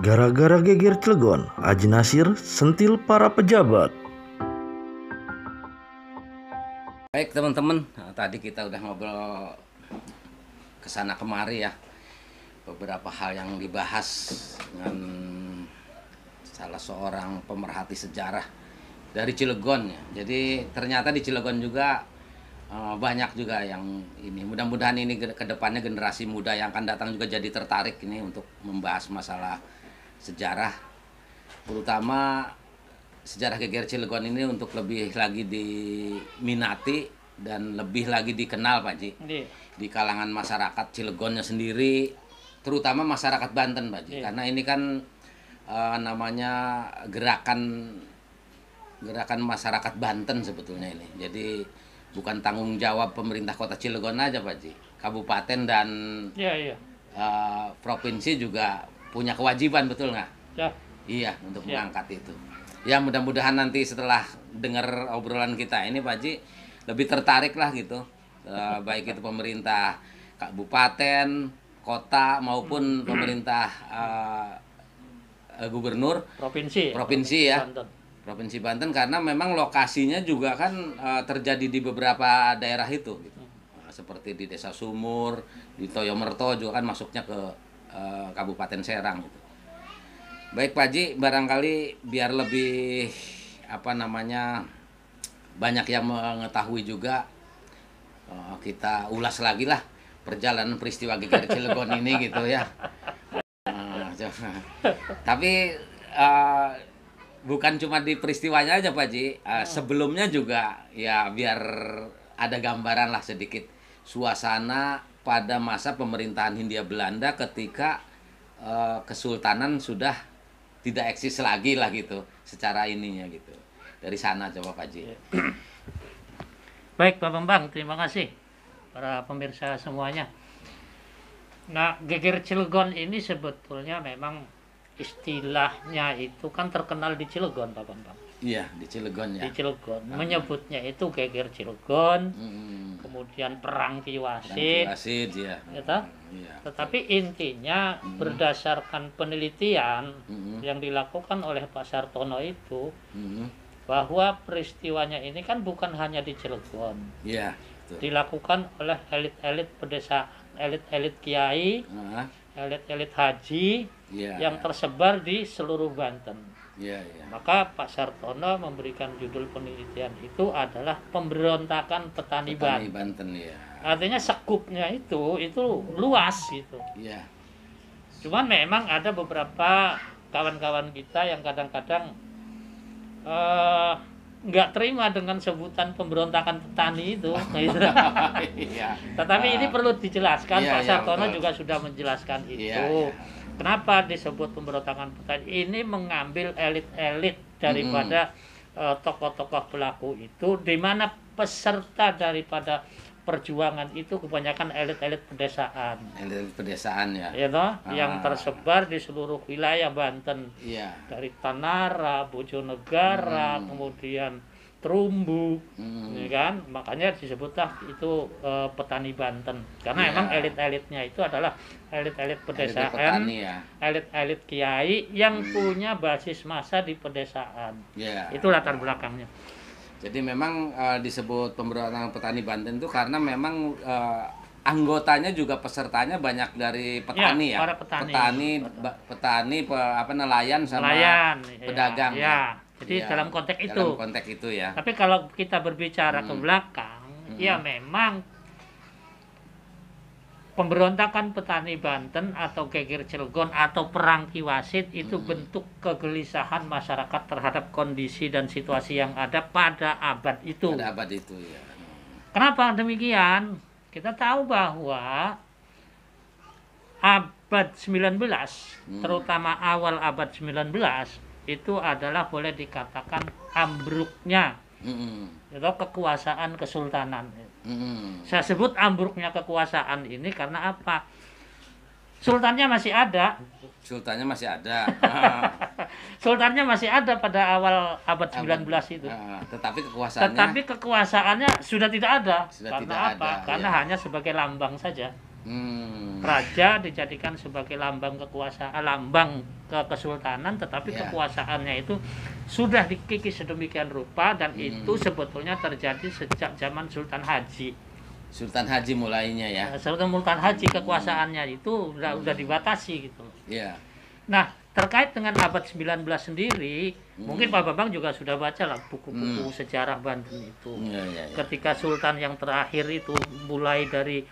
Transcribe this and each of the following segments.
Gara-gara geger Cilegon, Haji Nasir sentil para pejabat. Baik teman-teman, tadi kita udah ngobrol kesana kemari ya. Beberapa hal yang dibahas dengan salah seorang pemerhati sejarah dari Cilegon ya. Jadi ternyata di Cilegon juga banyak juga yang ini. Mudah-mudahan ini ke depannya generasi muda yang akan datang juga jadi tertarik ini untuk membahas masalah sejarah, terutama sejarah geger Cilegon ini untuk lebih lagi diminati dan lebih lagi dikenal Pak Ji di kalangan masyarakat Cilegonnya sendiri, terutama masyarakat Banten Pak Ji, karena ini kan namanya gerakan masyarakat Banten sebetulnya ini. Jadi bukan tanggung jawab pemerintah Kota Cilegon aja Pak Ji, kabupaten dan provinsi juga punya kewajiban, betul nggak? Ya. Iya, untuk mengangkat itu. Ya mudah-mudahan nanti setelah dengar obrolan kita ini Pak Ji lebih tertarik lah gitu, baik itu pemerintah kabupaten, kota maupun pemerintah gubernur provinsi ya, Banten. Provinsi Banten, karena memang lokasinya juga kan terjadi di beberapa daerah itu gitu. Seperti di Desa Sumur, di Toyomerto juga kan masuknya ke Kabupaten Serang gitu. Baik Pak Ji, barangkali biar lebih banyak yang mengetahui juga, kita ulas lagi lah perjalanan peristiwa geger Cilegon ini gitu ya. Tapi bukan cuma di peristiwanya aja Pak Ji, sebelumnya juga ya biar ada gambaran lah sedikit suasana pada masa pemerintahan Hindia Belanda ketika kesultanan sudah tidak eksis lagi lah gitu secara ininya gitu. Dari sana coba Pak Ji. Baik Pak Bambang, terima kasih para pemirsa semuanya. Nah, geger Cilegon ini sebetulnya memang istilahnya itu kan terkenal di Cilegon Pak Bambang. Iya, di Cilegon ya. Di Cilegon, menyebutnya itu geger Cilegon, kemudian perang Ki Wasit, ya. Gitu? Iya. Tetapi intinya berdasarkan penelitian yang dilakukan oleh Pak Sartono itu, bahwa peristiwanya ini kan bukan hanya di Cilegon. Iya, betul. Dilakukan oleh elit-elit pedesaan, elit-elit kiai, elit-elit haji yang tersebar di seluruh Banten. Maka Pak Sartono memberikan judul penelitian itu adalah pemberontakan petani Banten. Ya. Artinya sekupnya itu luas gitu. Iya. Cuman memang ada beberapa kawan-kawan kita yang kadang-kadang nggak terima dengan sebutan pemberontakan petani itu. Tetapi ini perlu dijelaskan, Pak Sartono juga sudah menjelaskan itu. Kenapa disebut pemberontakan petani? Ini mengambil elit-elit daripada tokoh-tokoh pelaku itu, di mana peserta daripada perjuangan itu kebanyakan elit-elit pedesaan. Elit pedesaan ya. Yang tersebar di seluruh wilayah Banten. Dari Tanara, Bojonegara, kemudian Terumbu, ya kan? Makanya disebutlah itu petani Banten. Karena emang elit-elitnya itu adalah elit-elit pedesaan, elit-elit kiai yang punya basis massa di pedesaan. Itu latar belakangnya. Jadi memang disebut pemberontakan petani Banten itu karena memang anggotanya juga pesertanya banyak dari petani para petani, nelayan sama pedagang. Jadi dalam konteks itu. Dalam konteks itu ya. Tapi kalau kita berbicara ke belakang, ya memang pemberontakan petani Banten atau geger Cilegon atau perang Ki Wasit itu bentuk kegelisahan masyarakat terhadap kondisi dan situasi yang ada pada abad itu. Pada abad itu ya. Kenapa demikian? Kita tahu bahwa abad 19, terutama awal abad 19, itu adalah boleh dikatakan ambruknya kekuasaan kesultanan. Saya sebut ambruknya kekuasaan ini karena apa? Sultannya masih ada. Sultannya masih ada. Sultannya masih ada pada awal abad 19 itu. Tetapi kekuasaannya sudah tidak ada. Sudah karena tidak apa? Ada, karena hanya sebagai lambang saja. Raja dijadikan sebagai lambang kekuasaan, lambang kesultanan, tetapi kekuasaannya itu sudah dikikis sedemikian rupa, dan itu sebetulnya terjadi sejak zaman Sultan Haji. Sultan Haji mulainya ya. Sultan Haji kekuasaannya itu udah dibatasi gitu. Iya. Nah, terkait dengan abad 19 sendiri, mungkin Pak Bambang juga sudah baca lah buku-buku sejarah Banten itu. Ketika Sultan yang terakhir itu mulai dari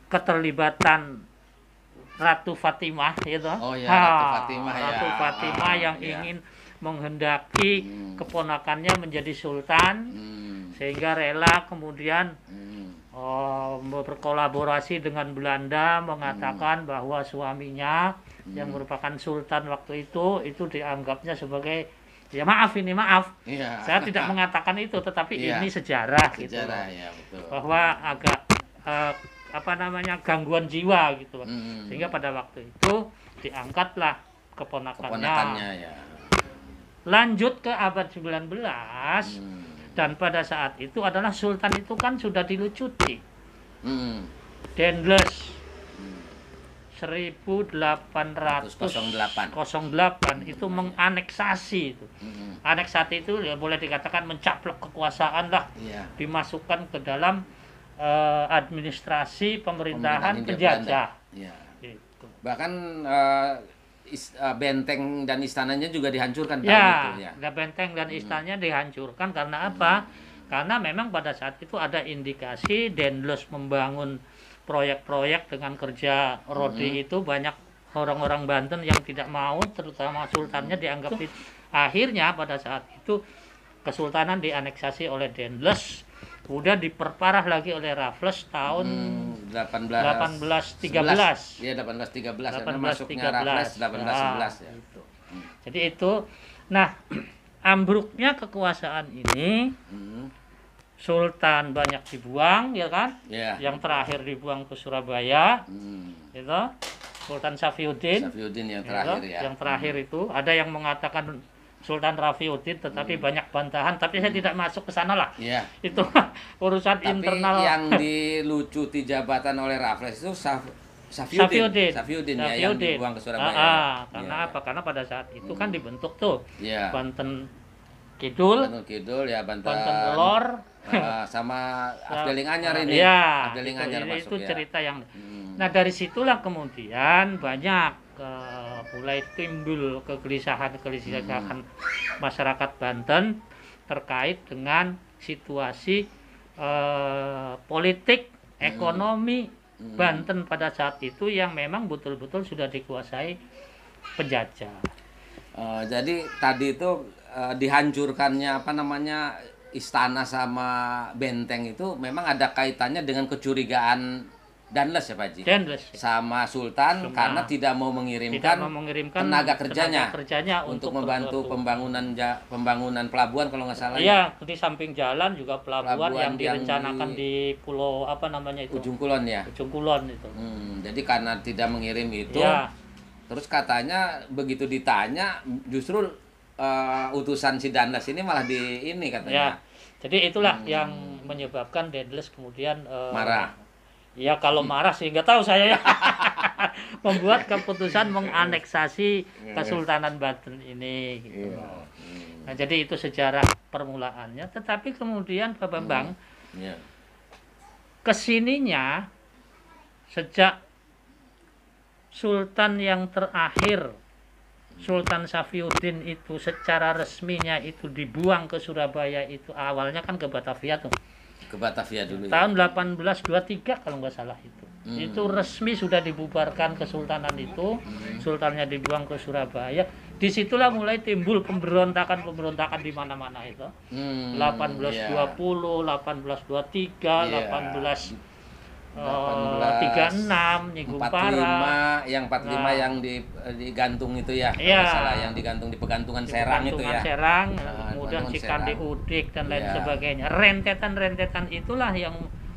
keterlibatan Ratu Fatimah gitu. Ratu Fatimah Ratu Fatimah yang ingin menghendaki keponakannya menjadi sultan, sehingga rela kemudian berkolaborasi dengan Belanda, mengatakan bahwa suaminya yang merupakan sultan waktu itu dianggapnya sebagai maaf, saya tidak mengatakan itu, tetapi ini sejarah gitu, betul. bahwa agak gangguan jiwa gitu, sehingga pada waktu itu diangkatlah keponakannya. Lanjut ke abad 19, dan pada saat itu adalah sultan itu kan sudah dilucuti. Dendles 1808 itu menganeksasi itu. Aneksasi itu ya boleh dikatakan mencaplok kekuasaan lah, dimasukkan ke dalam administrasi pemerintahan penjajah. Gitu. Bahkan benteng dan istananya juga dihancurkan benteng dan istananya dihancurkan karena apa? Karena memang pada saat itu ada indikasi Dendles membangun proyek-proyek dengan kerja rodi itu, banyak orang-orang Banten yang tidak mau, terutama sultannya dianggap itu. Akhirnya pada saat itu kesultanan dianeksasi oleh Dendles, kemudian diperparah lagi oleh Raffles tahun 1813. Iya, 1813 karena masuknya Raffles 1811 ya. Itu. Jadi itu, nah, ambruknya kekuasaan ini, sultan banyak dibuang, ya kan? Yang terakhir dibuang ke Surabaya, gitu. Sultan Safiuddin yang terakhir Yang terakhir itu ada yang mengatakan Sultan Rafiuddin, tetapi banyak bantahan, tapi saya tidak masuk ke sana lah. Itu urusan internal. Tapi yang dilucuti jabatan oleh Raffles itu Safiuddin yang dibuang ke Surabaya. Karena apa? Karena pada saat itu kan dibentuk tuh Banten Kidul, Banten Lor, sama Afdeling Anyar ini. Afdeling Anyar itu cerita yang. Nah, dari situlah kemudian banyak mulai timbul kegelisahan masyarakat Banten terkait dengan situasi politik, ekonomi Banten pada saat itu yang memang betul-betul sudah dikuasai penjajah. Jadi tadi itu dihancurkannya istana sama benteng itu memang ada kaitannya dengan kecurigaan Dendles ya Pak Haji? Dendles sama Sultan karena tidak mau mengirimkan tenaga kerjanya untuk membantu pembangunan pelabuhan kalau nggak salah. Iya, di samping jalan juga pelabuhan yang direncanakan di pulau Ujung Kulon ya. Ujung Kulon itu. Jadi karena tidak mengirim itu, terus katanya begitu ditanya justru utusan si Dendles ini malah katanya. Jadi itulah yang menyebabkan Dendles kemudian marah. Ya kalau marah sih nggak tahu saya ya. Membuat keputusan menganeksasi Kesultanan Banten ini gitu. Nah, jadi itu sejarah permulaannya, tetapi kemudian Pak Bambang kesininya sejak Sultan yang terakhir, Sultan Safiuddin itu secara resminya itu dibuang ke Surabaya, itu awalnya kan ke Batavia tuh. Ke Batavia dulu. Tahun 1823 kalau nggak salah itu. Itu resmi sudah dibubarkan kesultanan itu. Sultannya dibuang ke Surabaya. Disitulah mulai timbul pemberontakan di mana-mana itu. 1820, 1823, 1836, Nyi Gumpara. 45 yang digantung itu ya. Masalah yang digantung di pegantungan Serang itu ya. Serang, kemudian Cikande Udik dan lain sebagainya. Rentetan itulah yang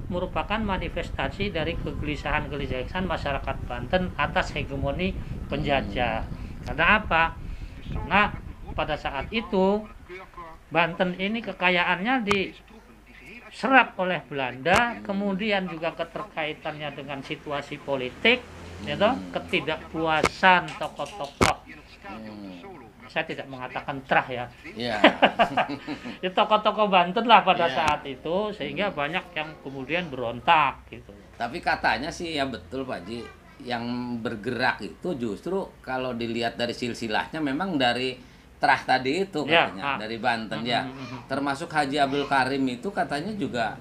merupakan manifestasi dari kegelisahan masyarakat Banten atas hegemoni penjajah. Karena apa? Nah, pada saat itu Banten ini kekayaannya diserap oleh Belanda, kemudian juga keterkaitannya dengan situasi politik, ya toh, ketidakpuasan tokoh-tokoh. Saya tidak mengatakan trah ya. Iya. Ya tokoh-tokoh Banten lah pada saat itu, sehingga banyak yang kemudian berontak gitu. Tapi katanya sih ya betul Pak Ji, yang bergerak itu justru kalau dilihat dari silsilahnya memang dari Trah tadi itu katanya, dari Banten ya. Termasuk Haji Abdul Karim itu katanya juga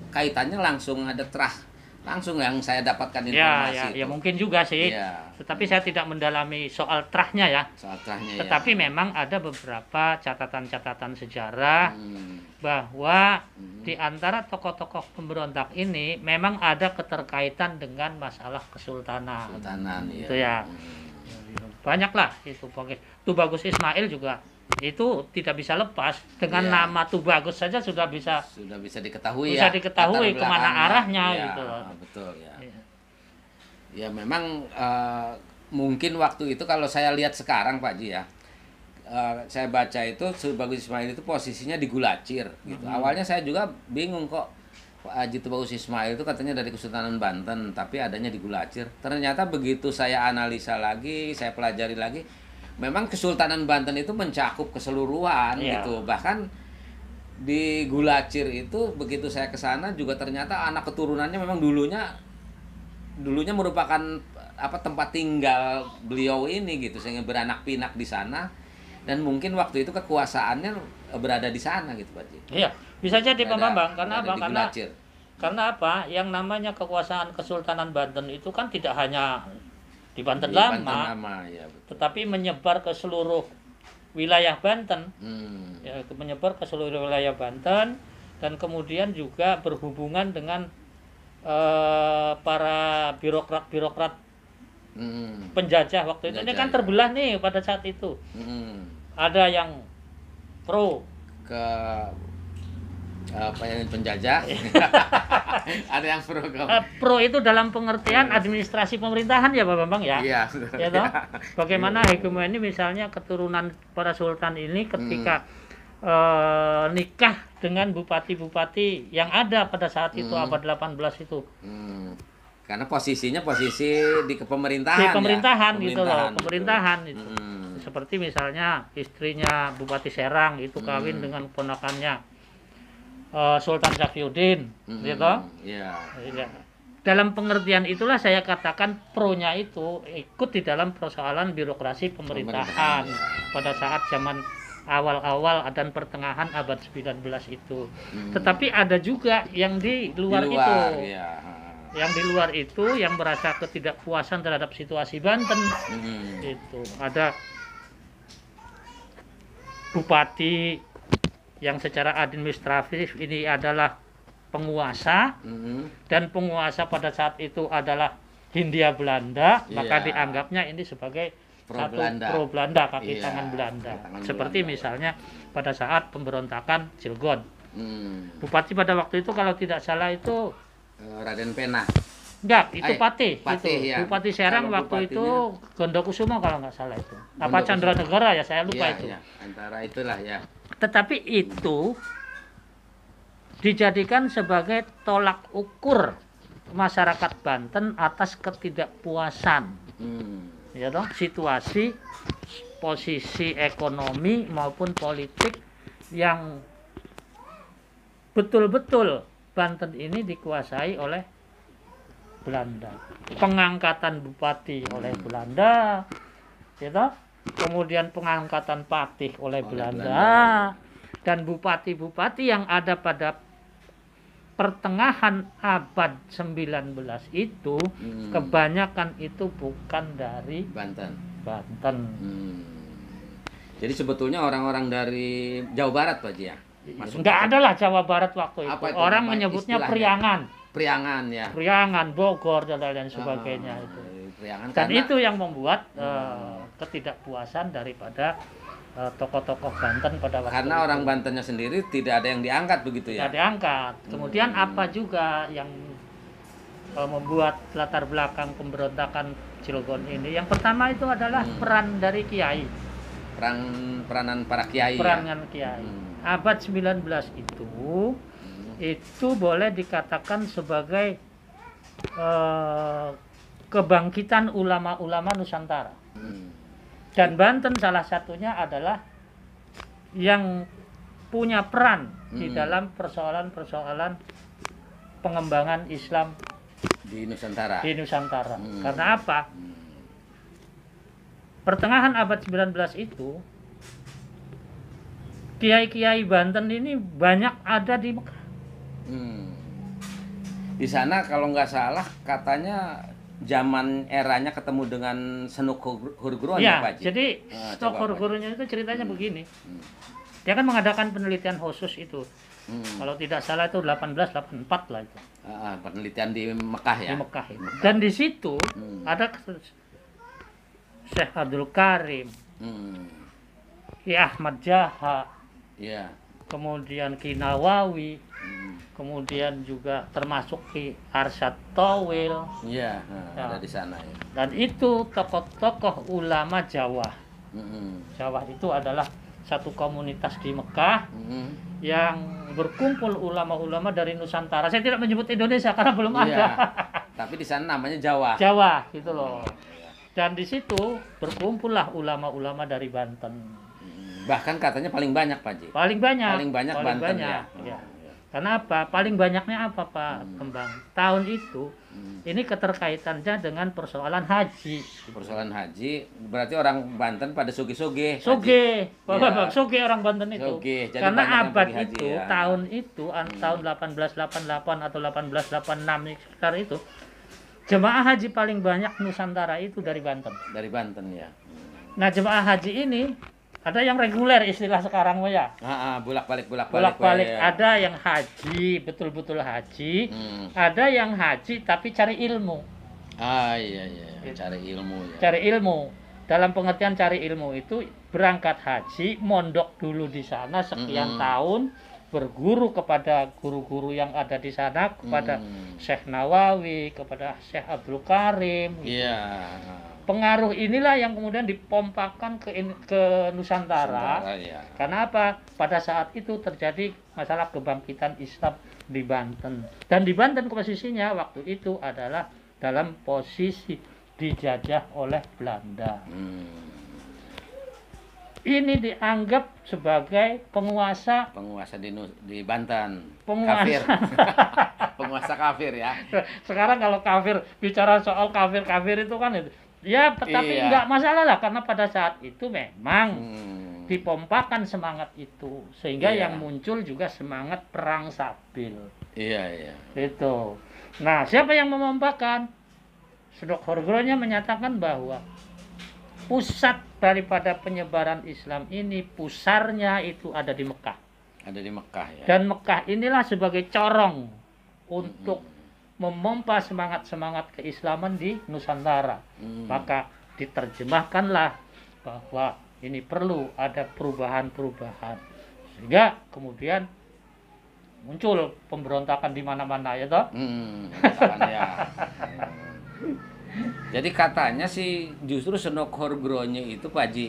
kaitannya langsung ada Trah. Langsung yang saya dapatkan informasi ya mungkin juga sih. Ya. Tetapi saya tidak mendalami soal Trahnya ya. Soal Trahnya. Tetapi memang ada beberapa catatan-catatan sejarah bahwa di antara tokoh-tokoh pemberontak ini memang ada keterkaitan dengan masalah kesultanan. Kesultanan itu ya. Banyaklah itu. Tubagus Ismail juga itu tidak bisa lepas dengan nama Tubagus saja sudah bisa diketahui kemana arahnya gitu loh. Betul ya. Ya memang mungkin waktu itu kalau saya lihat sekarang Pak Ji ya, saya baca itu Tubagus Ismail itu posisinya di Gulacir gitu. Awalnya saya juga bingung kok Pak Haji Tubagus Ismail itu katanya dari Kesultanan Banten tapi adanya di Gulacir. Ternyata begitu saya analisa lagi, saya pelajari lagi, memang Kesultanan Banten itu mencakup keseluruhan gitu. Bahkan di Gulacir itu begitu saya ke sana juga ternyata anak keturunannya memang dulunya merupakan tempat tinggal beliau ini gitu, sehingga beranak pinak di sana dan mungkin waktu itu kekuasaannya berada di sana gitu Pak Ji. Iya, bisa jadi Pak Bambang. Karena apa? Yang namanya kekuasaan Kesultanan Banten itu kan tidak hanya di Banten lama ya, tetapi menyebar ke seluruh wilayah Banten, menyebar ke seluruh wilayah Banten dan kemudian juga berhubungan dengan para birokrat penjajah waktu itu. Ini kan terbelah nih pada saat itu. Ada yang pro ke penjajah, ada yang pro itu dalam pengertian administrasi pemerintahan ya Pak Bambang ya. Iya. Ya toh? Bagaimana hegemoni misalnya keturunan para sultan ini ketika nikah dengan bupati-bupati yang ada pada saat itu abad 18 itu. Karena posisi di pemerintahan. Di pemerintahan gitu loh, pemerintahan itu. Seperti misalnya istrinya Bupati Serang itu kawin dengan ponakannya Sultan Safiuddin, gitu. Yeah. Dalam pengertian itulah saya katakan pro-nya itu ikut di dalam persoalan birokrasi pemerintahan pada saat zaman awal-awal dan pertengahan abad 19 itu. Tetapi ada juga yang di luar itu. Yang di luar itu yang merasa ketidakpuasan terhadap situasi Banten. Itu ada bupati yang secara administratif ini adalah penguasa dan penguasa pada saat itu adalah Hindia Belanda, maka dianggapnya ini sebagai pro Belanda, kaki tangan Belanda. Seperti misalnya pada saat pemberontakan Cilegon. Bupati pada waktu itu kalau tidak salah itu Raden Pena. Enggak, itu Patih. Ya. Bupati Serang waktu itu Gondokusumo kalau nggak salah itu. Apa Candranegara ya, saya lupa itu. Ya, antara itulah ya. Tetapi itu dijadikan sebagai tolak ukur masyarakat Banten atas ketidakpuasan, ya toh, situasi, posisi ekonomi maupun politik yang betul-betul Banten ini dikuasai oleh Belanda. Pengangkatan bupati oleh Belanda, ya toh? Kemudian pengangkatan patih oleh Belanda. Dan bupati-bupati yang ada pada pertengahan abad 19 itu kebanyakan itu bukan dari Banten. Jadi sebetulnya orang-orang dari Jawa Barat Pak Ji ya? Enggak ada lah Jawa Barat waktu itu. Orang menyebutnya Priangan. Priangan, Bogor dan lain sebagainya itu. Dan itu yang membuat ketidakpuasan daripada tokoh-tokoh Banten pada waktu karena itu. Orang Bantennya sendiri tidak ada yang diangkat begitu ya? Tidak diangkat. Kemudian apa juga yang membuat latar belakang pemberontakan Cilegon ini? Yang pertama itu adalah peran dari kiai. Peranan para kiai. Peranan kiai. Abad 19 itu itu boleh dikatakan sebagai kebangkitan ulama-ulama Nusantara. Dan Banten salah satunya adalah yang punya peran di dalam persoalan-persoalan pengembangan Islam di Nusantara. Karena apa? Pertengahan abad 19 itu kiai-kiai Banten ini banyak ada di Mekah. Di sana kalau nggak salah katanya zaman eranya ketemu dengan Senuk Hurguron ya, Pak Haji. Jadi Senuk Hurguronnya itu ceritanya begini. Dia kan mengadakan penelitian khusus itu. Kalau tidak salah itu 1884 lah itu. Penelitian di Mekah ya. Di Mekah itu. Dan di situ ada Syekh Abdul Karim, Ki Ahmad Jaha, kemudian Ki Nawawi, kemudian juga termasuk Ki Arsyad Towil. Ada di sana ya. Dan itu tokoh-tokoh ulama Jawa. Jawa itu adalah satu komunitas di Mekah yang berkumpul ulama-ulama dari Nusantara. Saya tidak menyebut Indonesia karena belum ada. Tapi di sana namanya Jawa. Jawa gitu loh. Dan di situ berkumpullah ulama-ulama dari Banten. Bahkan katanya paling banyak Pak Haji. Paling banyak Banten ya. Karena apa? Paling banyaknya apa Pak Kembang? Tahun itu ini keterkaitannya dengan persoalan haji. Persoalan haji berarti orang Banten pada suge-suge. Suge orang Banten itu. Jadi karena abad haji, itu, tahun itu, tahun 1888 atau 1886 sekitar itu, jemaah haji paling banyak Nusantara itu dari Banten. Dari Banten ya. Nah jemaah haji ini ada yang reguler istilah sekarang ya. Bolak-balik. Ada yang haji, betul-betul haji. Ada yang haji tapi cari ilmu. Cari ilmu ya. Cari ilmu. Dalam pengertian cari ilmu itu berangkat haji, mondok dulu di sana sekian tahun, berguru kepada guru-guru yang ada di sana, kepada Syekh Nawawi, kepada Syekh Abdul Karim. Pengaruh inilah yang kemudian dipompakan ke Nusantara. Karena apa? Pada saat itu terjadi masalah kebangkitan Islam di Banten. Dan di Banten posisinya waktu itu adalah dalam posisi dijajah oleh Belanda. Ini dianggap sebagai penguasa di Banten. Kafir. Penguasa kafir ya. Sekarang kalau kafir, bicara soal kafir itu kan itu. Ya, tapi enggak masalah lah karena pada saat itu memang dipompakan semangat itu sehingga yang muncul juga semangat perang sabil. Itu. Nah, siapa yang memompakan? Senuk Hurguronnya menyatakan bahwa pusat daripada penyebaran Islam ini, pusarnya itu ada di Mekah. Ada di Mekah ya. Dan Mekah inilah sebagai corong untuk memompa semangat-semangat keislaman di Nusantara. Maka diterjemahkanlah bahwa ini perlu ada perubahan-perubahan. Sehingga kemudian muncul pemberontakan di mana-mana ya toh. Jadi katanya sih justru Senuk Hurguronnya itu Pak Haji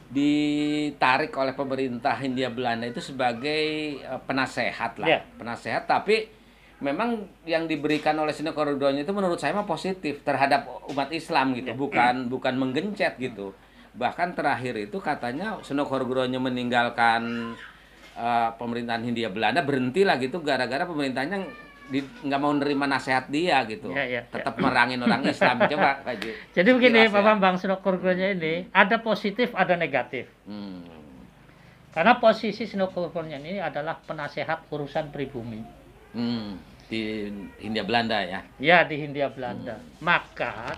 ditarik oleh pemerintah Hindia Belanda itu sebagai penasehat lah. Penasehat, tapi memang yang diberikan oleh Senuk Hurguronnya itu menurut saya mah positif terhadap umat Islam gitu, bukan menggencet gitu. Bahkan terakhir itu katanya Senuk Hurguronnya meninggalkan pemerintahan Hindia Belanda, berhenti lah gitu gara-gara pemerintahnya nggak mau nerima nasihat dia gitu. Tetap merangin orang Islam. Coba Pak Haji. Jadi begini Pak Bambang, Senuk Hurguronnya ini ada positif ada negatif. Karena posisi Senuk Hurguronnya ini adalah penasehat urusan pribumi. Di Hindia Belanda ya? Ya, di Hindia Belanda. Maka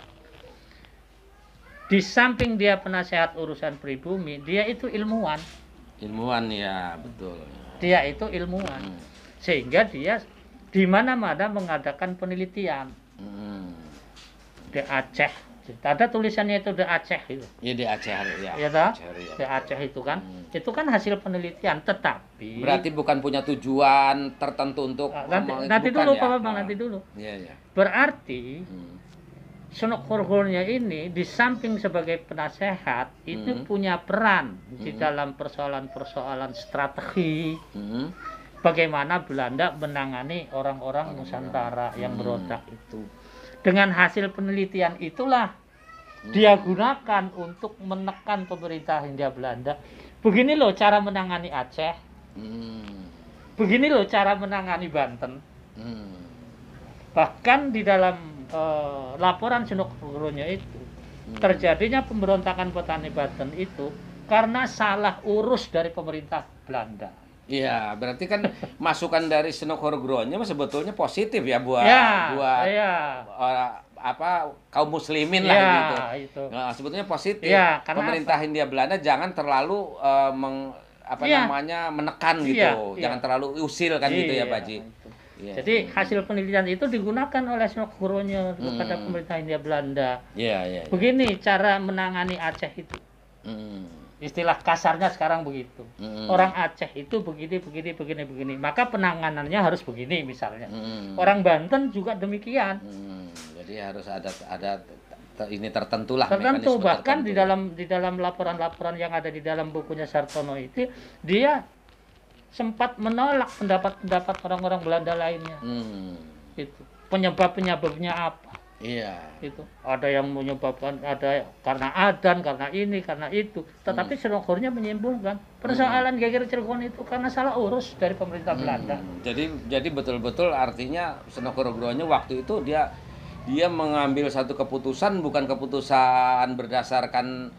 di samping dia penasehat urusan pribumi, dia itu ilmuwan. Ilmuwan ya, betul. Dia itu ilmuwan. Sehingga dia di mana-mana mengadakan penelitian. Di Aceh. Ada tulisannya itu di Aceh itu. Iya di Aceh ya. Iya toh? Di Aceh itu kan. Itu kan hasil penelitian, tetapi berarti bukan punya tujuan tertentu untuk nanti dulu Pak Bambang, nanti dulu. Iya. Berarti Senuk Hurguronnya ini di samping sebagai penasehat itu punya peran di dalam persoalan-persoalan strategi, bagaimana Belanda menangani orang-orang Nusantara yang berontak itu. Dengan hasil penelitian itulah dia gunakan untuk menekan pemerintah Hindia Belanda. Begini loh cara menangani Aceh. Begini loh cara menangani Banten. Bahkan di dalam laporan Sunokogronya itu terjadinya pemberontakan petani Banten itu karena salah urus dari pemerintah Belanda. Iya, berarti kan masukan dari Sunokogronya sebetulnya positif ya buat kaum muslimin lah gitu. Itu. Nah, sebetulnya positif. Ya, pemerintah Hindia Belanda jangan terlalu menekan gitu. Jangan terlalu usil kan gitu ya, Pak Ji. Ya. Jadi hasil penelitian itu digunakan oleh Sunokogronya kepada pemerintah Hindia Belanda. Begini cara menangani Aceh itu. Istilah kasarnya sekarang begitu. Orang Aceh itu begini. Maka penanganannya harus begini misalnya. Orang Banten juga demikian. Jadi harus ada ini tertentu lah. Tertentu bahkan tertentu. di dalam laporan-laporan yang ada di dalam bukunya Sartono itu dia sempat menolak pendapat orang-orang Belanda lainnya. Itu penyebabnya apa? Iya. Itu ada yang menyebabkan ada karena adan, karena ini, karena itu. Tetapi Sunokogronya menyimpulkan persoalan Geger Cilegon itu karena salah urus dari pemerintah Belanda. Jadi betul-betul artinya Sunokogronya waktu itu dia mengambil satu keputusan bukan keputusan berdasarkan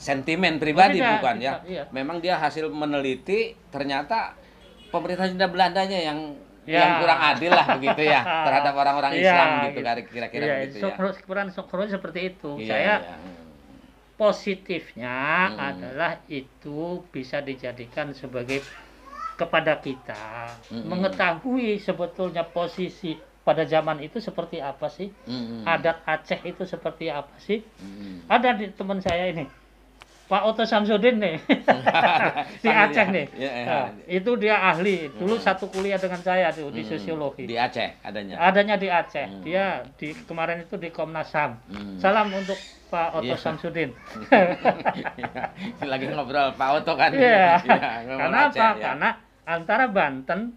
sentimen pribadi bukan ya. Iya. Memang dia hasil meneliti ternyata pemerintah Hindia Belandanya yang kurang adil lah begitu ya terhadap orang-orang Islam gitu kira-kira begitu ya. Ukuran seperti itu. Positifnya adalah itu bisa dijadikan sebagai kepada kita mengetahui sebetulnya posisi pada zaman itu seperti apa sih, adat Aceh itu seperti apa sih. Ada di teman saya ini Pak Oto Samsudin nih di Aceh nih. Itu dia ahli. Dulu satu kuliah dengan saya tuh di sosiologi. Di Aceh adanya. Adanya di Aceh. Dia kemarin itu di Komnas HAM. Salam untuk Pak Oto Samsudin. Lagi ngobrol Pak Oto kan. Karena apa? Karena antara Banten,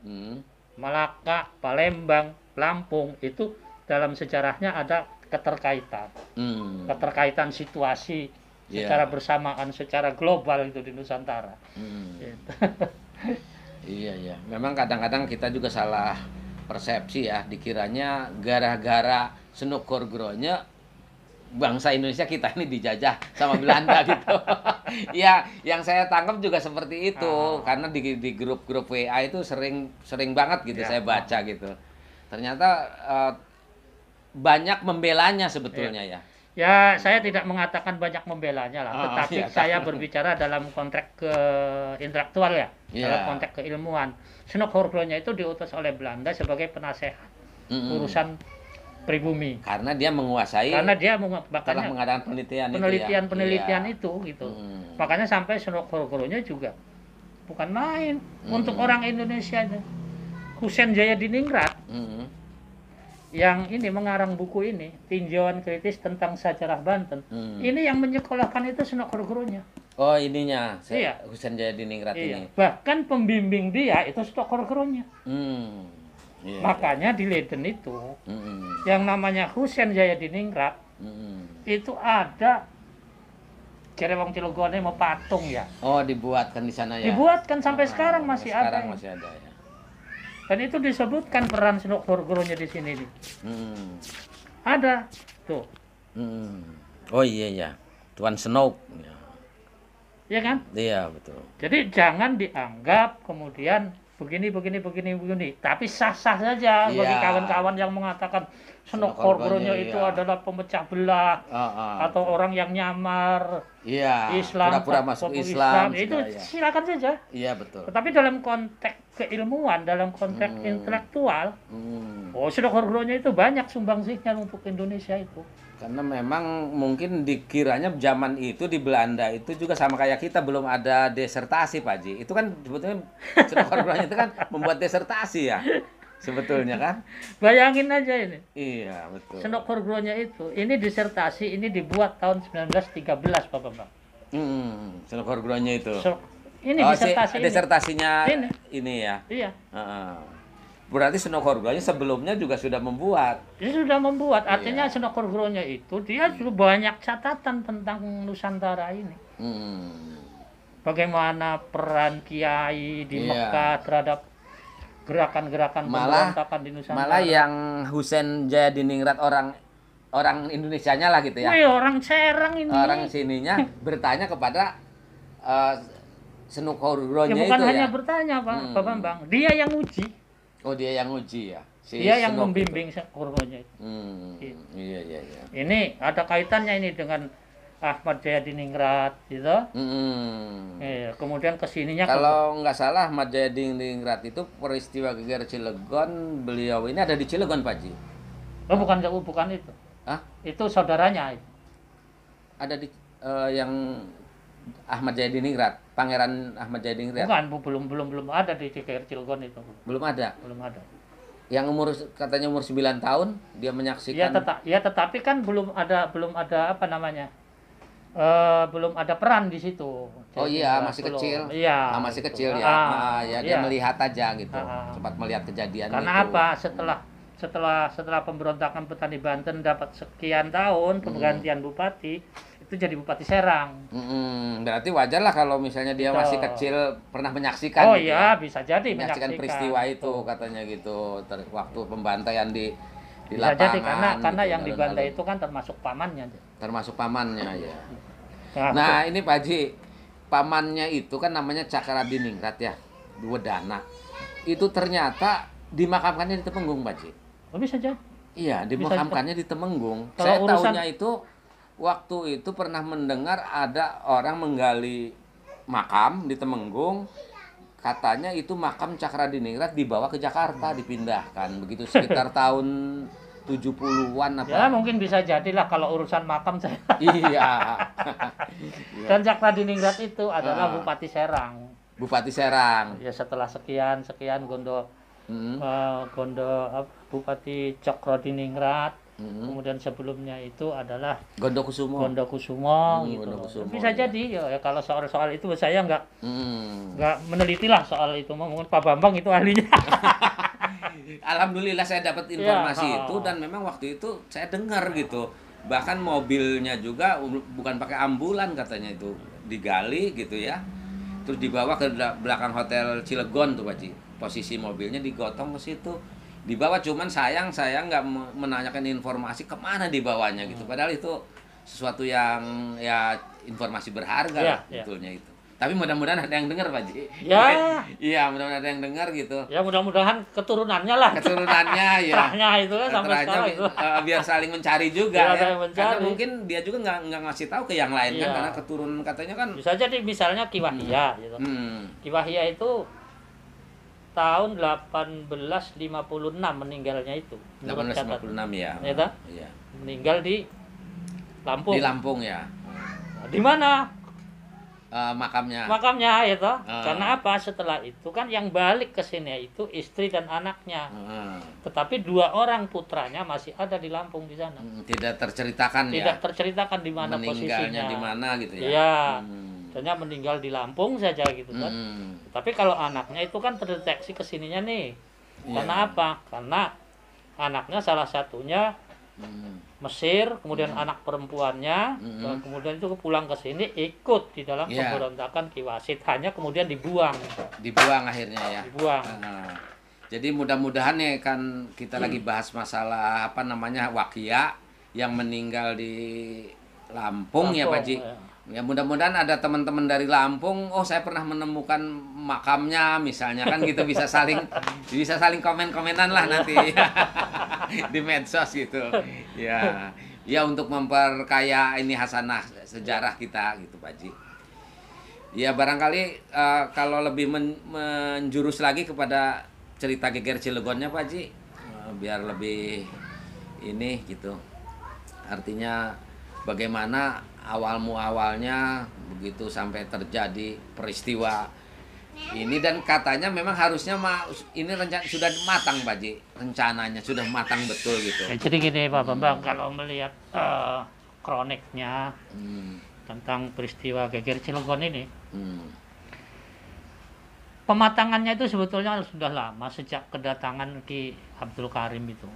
Malaka, Palembang, Lampung itu dalam sejarahnya ada keterkaitan. Keterkaitan situasi secara bersamaan, secara global itu di Nusantara. Gitu. Iya. Memang kadang-kadang kita juga salah persepsi ya, dikiranya gara-gara Sunokogronya bangsa Indonesia kita ini dijajah sama Belanda gitu. Ya, yang saya tangkap juga seperti itu karena di grup-grup WA itu sering banget gitu saya baca gitu. Ternyata banyak membelanya sebetulnya ya. Ya, saya tidak mengatakan banyak membelanya lah, tetapi saya berbicara dalam konteks intelektual ya, dalam konteks keilmuan. Sunokogronya itu diutus oleh Belanda sebagai penasehat urusan pribumi. Karena dia menguasai. Karena dia telah mengadakan penelitian itu gitu. Makanya sampai Sunokogronya juga bukan main untuk orang Indonesia itu. Husein Jayadiningrat yang ini mengarang buku ini, tinjauan kritis tentang sejarah Banten. Ini yang menyekolahkan itu Sunokogronya. Oh, ininya. Husein Jayadiningrat ini. Bahkan pembimbing dia itu Sunokogronya. Makanya di Leiden itu yang namanya Husein Jayadiningrat itu ada Cerewong Cilegonnya mau patung ya. Oh, dibuatkan di sana ya. Dibuatkan sampai sekarang masih ada. Sekarang masih ada ya. Dan itu disebutkan peran Sunokogronya di sini nih. Ada tuh. Oh iya, Tuan Snow. Iya kan? Iya, betul. Jadi jangan dianggap kemudian begini. Tapi sah-sah saja bagi kawan-kawan yang mengatakan Sunokogronya itu adalah pemecah belah atau orang yang nyamar Islam, pura-pura masuk Islam. Itu silakan saja. Iya, betul. Tetapi dalam konteks keilmuan, dalam konteks intelektual, Sunokogronya itu banyak sumbangsihnya untuk Indonesia itu. Karena memang mungkin dikiranya zaman itu di Belanda itu juga sama kayak kita belum ada disertasi, Pak Ji. Itu kan sebetulnya Sunokogronya itu kan membuat disertasi ya. Sebetulnya kan. Bayangin aja ini. Iya, betul. Sunokogronya itu, ini disertasi ini dibuat tahun 1913, Pak Bambang. Sunokogronya itu. Ini disertasi ini. Disertasinya Ini. ini ya. Iya. Berarti Senokhorgronya sebelumnya juga sudah membuat. Dia sudah membuat, artinya Iya. Senokhorgronya itu dia sudah banyak catatan tentang Nusantara ini. Bagaimana peran kiai di Iya. Mekah terhadap gerakan-gerakan pemberontakan di Nusantara. Malah yang Husein Jayadiningrat orang Indonesianya lah gitu ya. Wih, orang Serang ini. Orang sininya bertanya kepada Senokhorgronya Ya bukan itu hanya ya. bertanya, Pak Bambang. Dia yang uji. Oh, dia yang uji ya. Dia yang Senok membimbing itu. Senokhorgronya itu. Iya. Ini ada kaitannya ini dengan Ahmad Jayadiningrat gitu. Kemudian kesininya Kalau nggak salah Ahmad Jayadiningrat itu peristiwa geger Cilegon, beliau ini ada di Cilegon, Pak Ji. oh bukan itu. Hah? Itu saudaranya. Ada di yang Ahmad Jayadiningrat, Pangeran Ahmad Jayadiningrat. Bukan, belum ada di GKR Cilegon itu. Belum ada. Belum ada. Yang katanya umur 9 tahun dia menyaksikan. Tetapi kan belum ada apa namanya? Belum ada peran di situ. Oh Jadi iya, masih kecil. Iya. Masih gitu. kecil ya. Ya dia iya. melihat aja gitu. Ah. Sempat melihat kejadian Karena itu. apa? Setelah pemberontakan petani Banten dapat sekian tahun penggantian bupati, itu jadi Bupati Serang. Berarti wajar lah kalau misalnya dia Betul. masih kecil pernah menyaksikan. Oh gitu iya, ya. bisa jadi Menyaksikan peristiwa itu katanya gitu. Waktu pembantaian di bisa lapangan. jadi karena gitu, yang dibantai alun-alun. itu kan termasuk pamannya. Termasuk pamannya ya. Nah, Nah ini Pak Haji, pamannya itu kan namanya Cakradiningrat ya, Wedana. Itu ternyata dimakamkannya di Temenggung, Pak Haji. oh, bisa jadi. Iya, dimakamkannya di Temenggung. Kalau Saya urusan- tahunya itu waktu itu pernah mendengar ada orang menggali makam di Temenggung. Katanya itu makam Cakradiningrat dibawa ke Jakarta, dipindahkan. Begitu sekitar tahun 70-an apa. Ya mungkin bisa jadilah kalau urusan makam saya. Iya. Dan Cakradiningrat itu adalah Bupati Serang. Bupati Serang. Ya setelah sekian Gondo Bupati Cakradiningrat. Kemudian sebelumnya itu adalah Gondokusumo. Gondokusumo gitu. Gondokusumo, Bisa iya. jadi ya kalau soal itu saya nggak Hmm. meneliti lah soal itu. Mungkin Pak Bambang itu ahlinya. Alhamdulillah saya dapat informasi Iya. itu dan memang waktu itu saya dengar gitu. Bahkan mobilnya juga bukan pakai ambulan katanya itu digali gitu ya. Terus dibawa ke belakang hotel Cilegon tuh Pak Ji. Posisi mobilnya digotong ke situ. Dibawa cuman sayang saya nggak menanyakan informasi kemana dibawanya gitu. Padahal itu sesuatu yang ya informasi berharga Iya, lah iya. betulnya itu. Tapi mudah-mudahan ada yang dengar Pak Ji. Ya. Iya, mudah-mudahan ada yang dengar gitu. Ya mudah-mudahan keturunannya lah. Keturunannya ya. Terahnya itu kan sampai Terahnya, sekarang itu. biar saling mencari juga Biar ya. saling mencari. Karena mungkin dia juga nggak ngasih tahu ke yang lain kan Iya. karena keturunan katanya kan. Bisa jadi misalnya Ki Wahya gitu. Ki Wahya itu tahun 1856 meninggalnya itu. Menurut catatan. 1856 ya. Ya, toh? Iya. Meninggal di Lampung. Di Lampung ya. Di mana Makamnya. makamnya ya toh? Karena apa? Setelah itu kan yang balik ke sini itu istri dan anaknya. Tetapi 2 orang putranya masih ada di Lampung di sana. Tidak terceritakan ya. Tidak terceritakan di mana Meninggalnya posisinya. di mana gitu ya. Iya. Ternyata meninggal di Lampung saja gitu kan. Tapi kalau anaknya itu kan terdeteksi kesininya nih. Karena apa? Karena anaknya salah satunya Mesir, kemudian anak perempuannya, dan kemudian itu pulang ke sini ikut di dalam pemberontakan Ki Wasit. Hanya kemudian dibuang. Dibuang akhirnya ya. Dibuang. Jadi mudah-mudahan ya kan kita lagi bahas masalah apa namanya Wakia yang meninggal di Lampung ya Pak Ji. Ya mudah-mudahan ada teman-teman dari Lampung, oh saya pernah menemukan makamnya misalnya kan gitu bisa saling komen-komenan lah nanti di medsos gitu. Ya. Ya untuk memperkaya ini hasanah sejarah kita gitu Pak Ji. Ya barangkali kalau lebih menjurus lagi kepada cerita geger Cilegonnya Pak Ji, biar lebih ini gitu. Artinya bagaimana awal muawalnya begitu sampai terjadi peristiwa ini dan katanya memang harusnya ini rencana sudah matang Pak Ji, rencananya sudah matang betul gitu. Ya, jadi gini Pak Bambang, kalau melihat kroniknya tentang peristiwa geger Cilegon ini, Pematangannya itu sebetulnya sudah lama, sejak kedatangan Ki Abdul Karim itu.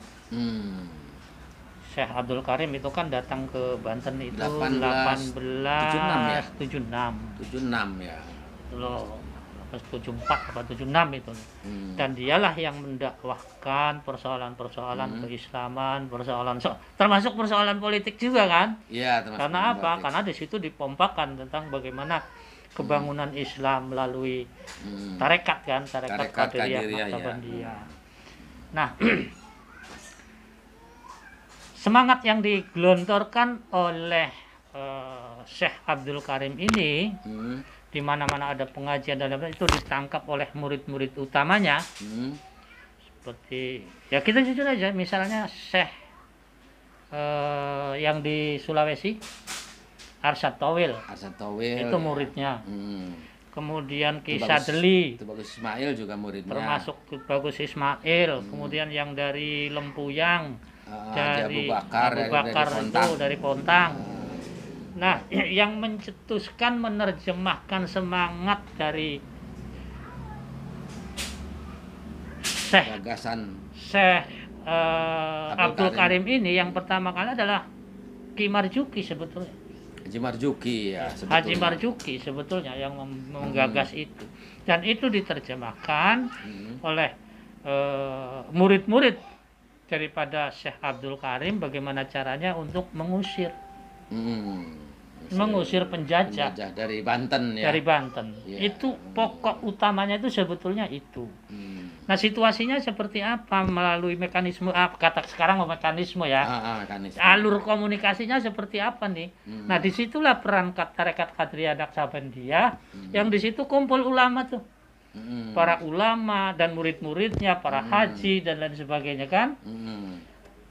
Syekh Abdul Karim itu kan datang ke Banten itu 1876 ya. Loh, 74 apa 76 itu. Dan dialah yang mendakwahkan persoalan-persoalan keislaman, termasuk persoalan politik juga kan? Iya, karena apa? Politik. Karena di situ dipompakan tentang bagaimana kebangunan Islam melalui tarekat kan, tarekat Qadiriyah Naqsabandiyah. Nah, semangat yang digelontorkan oleh Syekh Abdul Karim ini, di mana-mana ada pengajian dalam itu ditangkap oleh murid-murid utamanya. Seperti ya kita jujur aja, misalnya Syekh yang di Sulawesi, Arsyad Tawil itu muridnya. Kemudian Ki Sadli, itu Bagus Ismail juga muridnya, termasuk Bagus Ismail. Kemudian yang dari Lempuyang, dari Abu Bakar itu dari Pontang. Nah, yang mencetuskan, menerjemahkan semangat dari Syekh Abdul Karim ini yang pertama kali adalah Ki Marzuki sebetulnya. Haji Marzuki ya sebetulnya. Haji Marzuki sebetulnya yang menggagas itu. Dan itu diterjemahkan oleh murid-murid daripada Syekh Abdul Karim, bagaimana caranya untuk mengusir penjajah dari Banten ya. Dari Banten. Ya. Itu pokok utamanya itu sebetulnya itu. Nah, situasinya seperti apa melalui mekanisme kata sekarang mekanisme ya. Mekanisme. Alur komunikasinya seperti apa nih? Nah, disitulah peran tarekat Qadiriyah Naqsabandiyah yang di situ kumpul ulama tuh. Para ulama dan murid-muridnya, para haji dan lain sebagainya kan.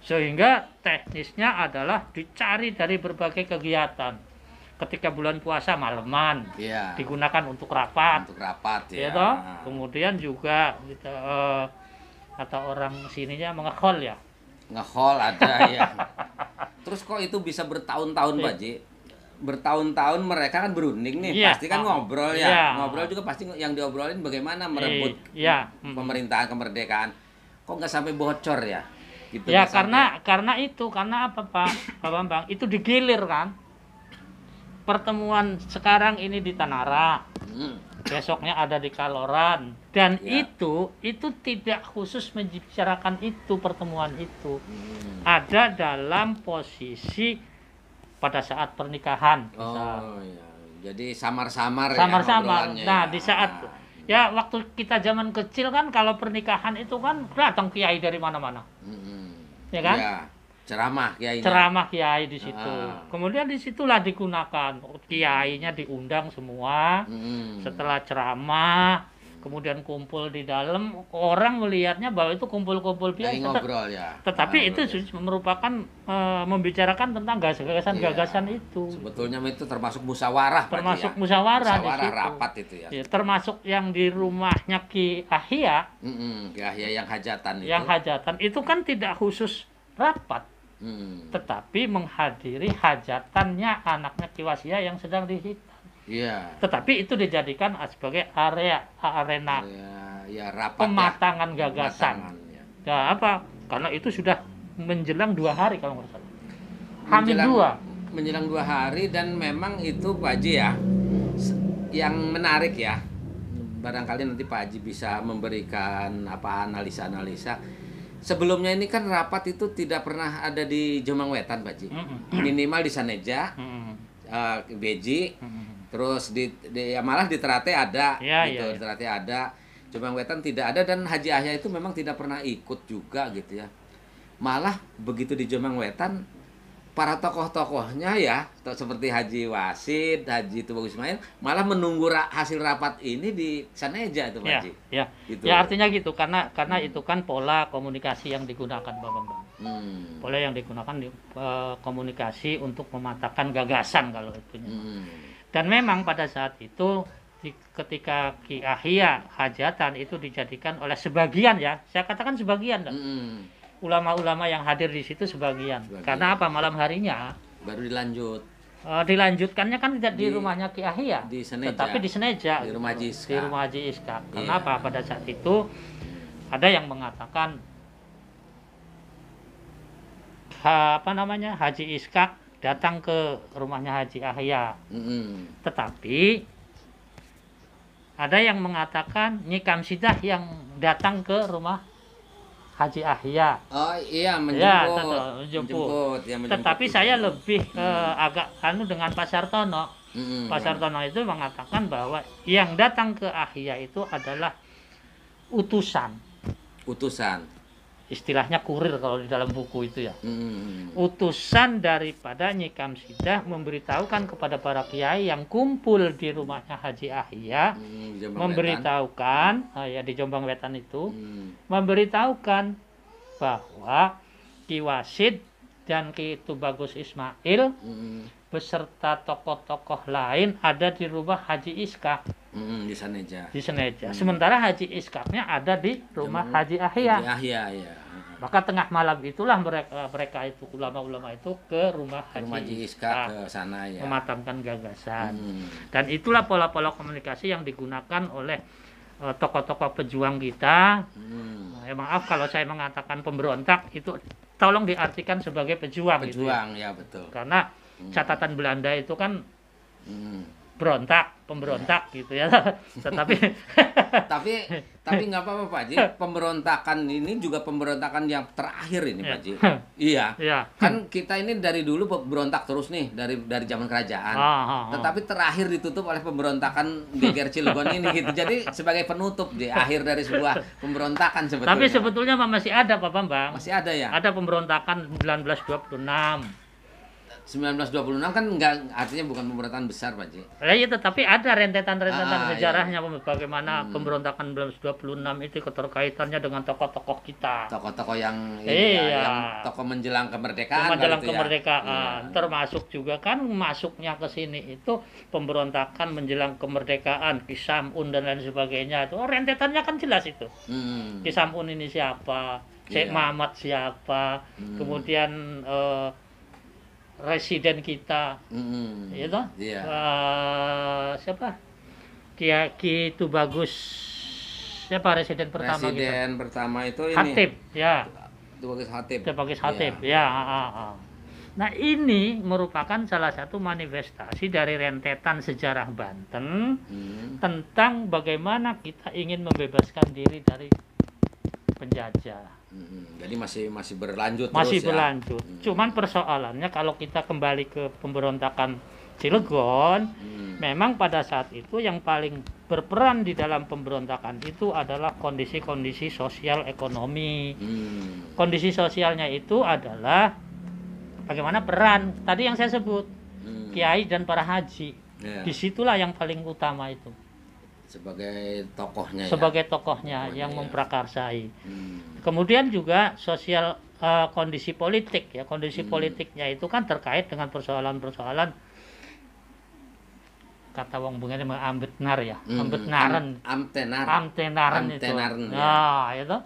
Sehingga teknisnya adalah dicari dari berbagai kegiatan. Ketika bulan puasa malaman digunakan untuk rapat ya toh. Kemudian juga kita kata orang sininya mengehol ya. Ngehol ada ya. Terus kok itu bisa bertahun-tahun Pak Ji? Bertahun-tahun mereka kan berunding nih, pasti kan ngobrol ya. Ngobrol juga pasti yang diobrolin bagaimana merebut pemerintahan kemerdekaan. Kok nggak sampai bocor ya? Gitu ya karena apa Pak Bambang? Itu digilir kan. Pertemuan sekarang ini di Tanara, besoknya ada di Kaloran, dan itu tidak khusus membicarakan itu, pertemuan itu ada dalam posisi pada saat pernikahan. Jadi samar-samar. Nah, di saat waktu kita zaman kecil kan, kalau pernikahan itu kan datang kiai dari mana-mana, ya kan? Ya. Ceramah kiai di situ. Kemudian disitulah digunakan, kiainya diundang semua. Setelah ceramah, kemudian kumpul di dalam, orang melihatnya bahwa itu kumpul-kumpul biasa. Ngobrol ya. Tetapi itu merupakan membicarakan tentang gagasan-gagasan itu. Sebetulnya itu termasuk musyawarah. Termasuk musyawarah di situ. Rapat itu ya. Termasuk yang di rumahnya Ki Ahya. Ki Ahya yang hajatan itu. Yang hajatan itu kan tidak khusus rapat. Tetapi menghadiri hajatannya anaknya Ki Wasia yang sedang dihitan. Tetapi itu dijadikan sebagai arena rapat, pematangan gagasan. Ya apa? Karena itu sudah menjelang 2 hari kalau nggak salah. Menjelang 2 hari, dan memang itu Pak Haji ya, yang menarik ya. Barangkali nanti Pak Haji bisa memberikan analisa-analisa. Sebelumnya ini kan rapat itu tidak pernah ada di Jombang Wetan, Pak Ji. Minimal di Saneja, Beji, terus malah di Ternate ada, di Ternate ada. Jombang Wetan tidak ada, dan Haji Ahya itu memang tidak pernah ikut juga gitu ya. Malah begitu di Jombang Wetan, para tokoh-tokohnya ya, seperti Haji Wasid, Haji Bagus Ismail, malah menunggu hasil rapat ini di Saneja itu Pak Haji. Gitu. Ya artinya gitu, karena itu kan pola komunikasi yang digunakan Pak Bambang. Pola yang digunakan komunikasi untuk mematahkan gagasan kalau itunya. Dan memang pada saat itu ketika Ki Ahya hajatan itu dijadikan oleh sebagian ya, saya katakan sebagian kan. Ulama-ulama yang hadir di situ sebagian. Karena apa? Malam harinya baru dilanjut. dilanjutkannya kan tidak di rumahnya Ki Ahya, di Seneja, tetapi di Seneja, di rumah Haji Ishak. Di rumah Haji Ishak. Kenapa? Pada saat itu ada yang mengatakan Haji Ishak datang ke rumahnya Haji Ahya. Tetapi ada yang mengatakan Nyi Kamsidah yang datang ke rumah Haji Ahya. Oh iya, menjemput. Ya, Tetapi saya lebih agak dengan Pak Sartono. Pak Sartono itu mengatakan bahwa yang datang ke Ahya itu adalah utusan. Istilahnya kurir kalau di dalam buku itu ya. Utusan daripada Nyi Kamsidah memberitahukan kepada para kiai yang kumpul di rumahnya Haji Ahya, memberitahukan di Jombang Wetan itu, memberitahukan bahwa Ki Wasid dan Ki Tubagus Ismail beserta tokoh-tokoh lain ada di rumah Haji Ishak di Seneja. Sementara Haji Ishaknya ada di rumah Haji Ahya. Ya. Maka tengah malam itulah mereka itu ulama-ulama itu ke rumah Haji Ishak ke sana ya, mematangkan gagasan. Dan itulah pola-pola komunikasi yang digunakan oleh tokoh-tokoh pejuang kita. Maaf kalau saya mengatakan pemberontak, itu tolong diartikan sebagai pejuang gitu ya. Ya betul. Karena catatan Belanda itu kan pemberontak gitu ya. tapi nggak apa-apa Pak Ji. Pemberontakan ini juga pemberontakan yang terakhir ini Pak Ji. Iya. Kan kita ini dari dulu berontak terus nih dari zaman kerajaan. Tetapi terakhir ditutup oleh pemberontakan Geger Cilegon ini gitu. Jadi sebagai penutup di akhir dari sebuah pemberontakan sebetulnya. Tapi sebetulnya masih ada Pak Bambang. Masih ada ya. Ada pemberontakan 1926. 1926 kan enggak, artinya bukan pemberontakan besar Pak Ji. Iya, tetapi ada rentetan sejarahnya bagaimana pemberontakan 1926 itu keterkaitannya dengan tokoh-tokoh kita. Tokoh-tokoh yang yang tokoh menjelang kemerdekaan. Termasuk juga kan masuknya ke sini itu pemberontakan menjelang kemerdekaan, Ki Samun dan lain sebagainya. Itu rentetannya kan jelas itu. Ki Samun ini siapa? Syekh Mamat siapa? Kemudian residen kita, itu siapa? Ki Tubagus, siapa residen pertama kita? Residen pertama itu ini. Hatib, ya. Tubagus Hatib, ya. Nah ini merupakan salah satu manifestasi dari rentetan sejarah Banten tentang bagaimana kita ingin membebaskan diri dari penjajah. Jadi masih berlanjut. Berlanjut. Cuman persoalannya kalau kita kembali ke pemberontakan Cilegon, memang pada saat itu yang paling berperan di dalam pemberontakan itu adalah kondisi-kondisi sosial ekonomi. Kondisi sosialnya itu adalah bagaimana peran tadi yang saya sebut, kiai dan para haji. Disitulah yang paling utama itu. Sebagai tokohnya yang memprakarsai. Kemudian juga sosial kondisi politik ya. Kondisi politiknya itu kan terkait dengan persoalan-persoalan kata wong bunga ambetnar ya. Amtenaran itu. Nah, itu.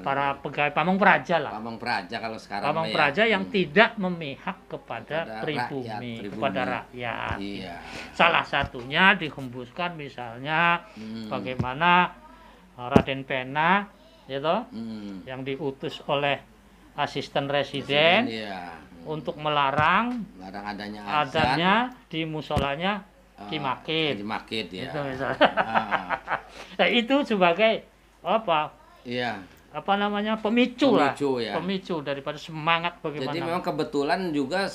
Para pegawai pamong praja lah. Pamong praja kalau sekarang. Pamong praja yang tidak memihak kepada pribumi, kepada rakyat. Iya. Salah satunya dihembuskan misalnya bagaimana Raden Pena itu yang diutus oleh asisten residen untuk melarang adanya di musolanya Ki Makid. Ya. Itu misalnya. Nah, itu sebagai pemicu ya. Pemicu daripada semangat bagaimana. Jadi memang kebetulan juga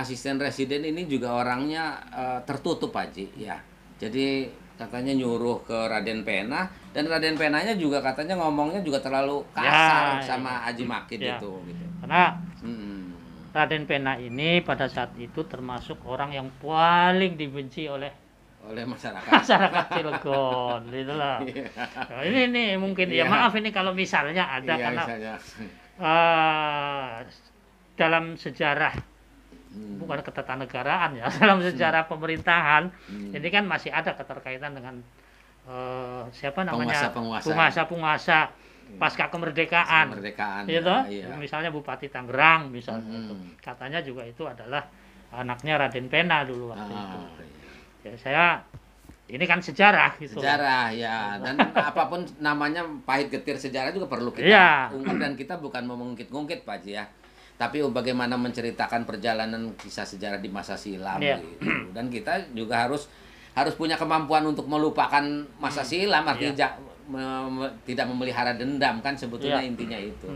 asisten residen ini juga orangnya tertutup Pak Ji ya. Jadi katanya nyuruh ke Raden Pena, dan Raden Penanya juga katanya ngomongnya juga terlalu kasar sama Haji Makid itu gitu. Karena Raden Pena ini pada saat itu termasuk orang yang paling dibenci oleh masyarakat Cilegon, itulah. Nah, ini mungkin maaf ini kalau misalnya ada karena dalam sejarah bukan ketatanegaraan ya, dalam sejarah pemerintahan ini kan masih ada keterkaitan dengan penguasa pasca kemerdekaan. Kemerdekaan. Gitu? Iya. Misalnya Bupati Tangerang misalnya itu. Katanya juga itu adalah anaknya Raden Pena dulu waktu itu. Iya. Ya saya ini kan sejarah gitu. Sejarah ya, dan apapun namanya pahit getir sejarah juga perlu kita Iya. ungkap, dan kita bukan mau mengungkit-ungkit Pak Haji ya. Tapi bagaimana menceritakan perjalanan kisah sejarah di masa silam Iya. gitu. Dan kita juga harus punya kemampuan untuk melupakan masa silam, artinya tidak memelihara dendam kan sebetulnya intinya itu.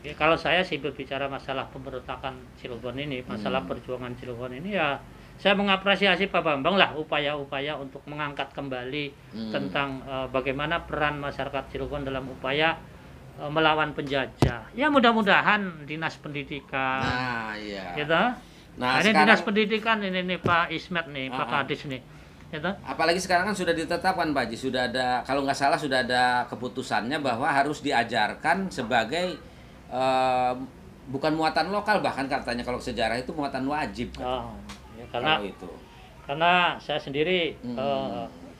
Ya, kalau saya sih berbicara masalah pemberontakan Cilegon ini, masalah perjuangan Cilegon ini ya saya mengapresiasi Pak Bambang lah upaya-upaya untuk mengangkat kembali tentang bagaimana peran masyarakat Cilegon dalam upaya melawan penjajah. Ya mudah-mudahan dinas pendidikan, Iya. gitu. Nah, ini dinas pendidikan ini Pak Ismet nih, Pak Kadis nih, gitu. Apalagi sekarang kan sudah ditetapkan Pak Haji, sudah ada, kalau nggak salah sudah ada keputusannya bahwa harus diajarkan sebagai bukan muatan lokal, bahkan katanya kalau sejarah itu muatan wajib. Ya, karena saya sendiri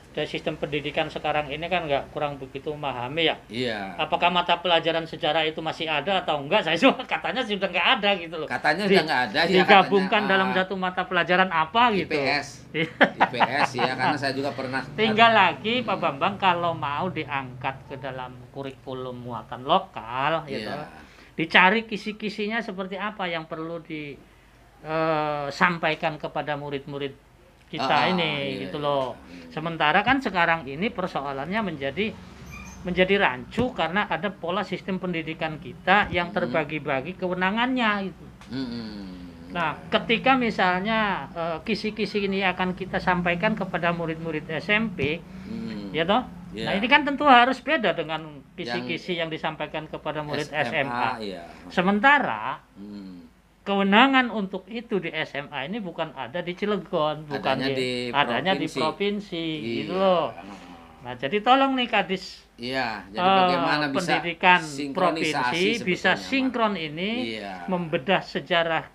dari sistem pendidikan sekarang ini kan nggak kurang begitu memahami ya. Iya. Apakah mata pelajaran sejarah itu masih ada atau enggak? Saya juga katanya sudah nggak ada gitu loh. Katanya sudah nggak ada. Digabungkan katanya, dalam satu mata pelajaran apa gitu. IPS ya, karena saya juga pernah. Tinggal lagi Pak Bambang kalau mau diangkat ke dalam kurikulum muatan lokal, gitu. Dicari kisi-kisinya seperti apa yang perlu disampaikan kepada murid-murid kita ini gitu loh. Sementara kan sekarang ini persoalannya menjadi rancu karena ada pola sistem pendidikan kita yang terbagi-bagi kewenangannya gitu. Nah, ketika misalnya kisi-kisi ini akan kita sampaikan kepada murid-murid SMP, ya toh? Nah, ini kan tentu harus beda dengan kisi-kisi yang disampaikan kepada murid SMA. Sementara kewenangan untuk itu di SMA ini bukan ada di Cilegon, adanya di provinsi gitu loh. Nah, jadi tolong nih Kadis, jadi bagaimana pendidikan provinsi bisa sinkron ini membedah sejarah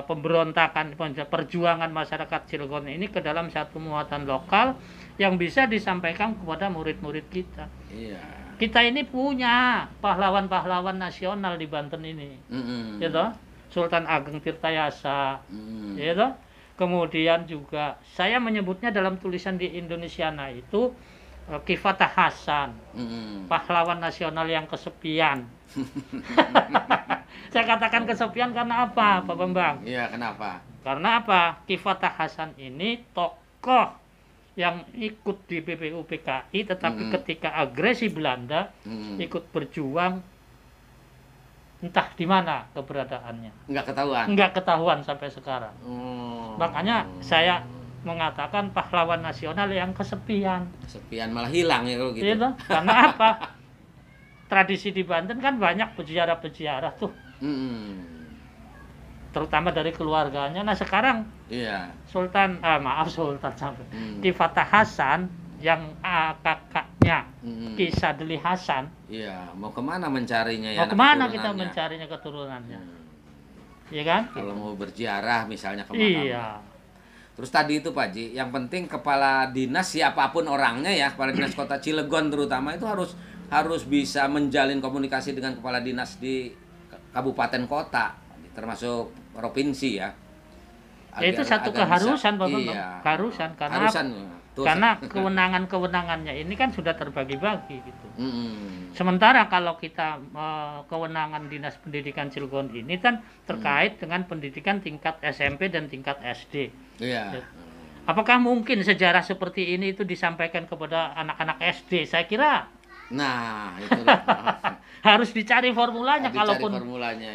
pemberontakan perjuangan masyarakat Cilegon ini ke dalam satu muatan lokal yang bisa disampaikan kepada murid-murid kita. Kita ini punya pahlawan-pahlawan nasional di Banten ini, gitu. Sultan Ageng Tirtayasa, gitu. Kemudian juga saya menyebutnya dalam tulisan di Indonesiana itu Ki Fatah Hasan, pahlawan nasional yang kesepian. Saya katakan kesepian karena apa, Pak Bambang? Iya, kenapa? Karena apa? Ki Fatah Hasan ini tokoh yang ikut di BPUPKI, tetapi ketika agresi Belanda ikut berjuang, entah di mana keberadaannya. Nggak ketahuan sampai sekarang. Makanya saya mengatakan pahlawan nasional yang kesepian. Kesepian malah hilang ya kalau gitu. Gitu. Karena apa? Tradisi di Banten kan banyak peziarah-peziarah tuh. Terutama dari keluarganya. Nah sekarang Sultan sampai Ki Fatah Hasan yang kakaknya Ki Sadli Hasan. Mau kemana mencarinya ya? Mau kemana kita mencarinya keturunannya? Iya kan? Kalau mau berziarah misalnya kemana? Terus tadi itu Pak Haji, yang penting kepala dinas siapapun orangnya ya, kepala dinas Kota Cilegon terutama itu harus bisa menjalin komunikasi dengan kepala dinas di kabupaten kota, termasuk provinsi ya. Itu satu keharusan Pak Bambang. Keharusan karena kewenangan-kewenangannya ini kan sudah terbagi-bagi gitu. Sementara kalau kita kewenangan Dinas Pendidikan Cilegon ini kan terkait dengan pendidikan tingkat SMP dan tingkat SD. Apakah mungkin sejarah seperti ini itu disampaikan kepada anak-anak SD? Saya kira itu harus dicari formulanya.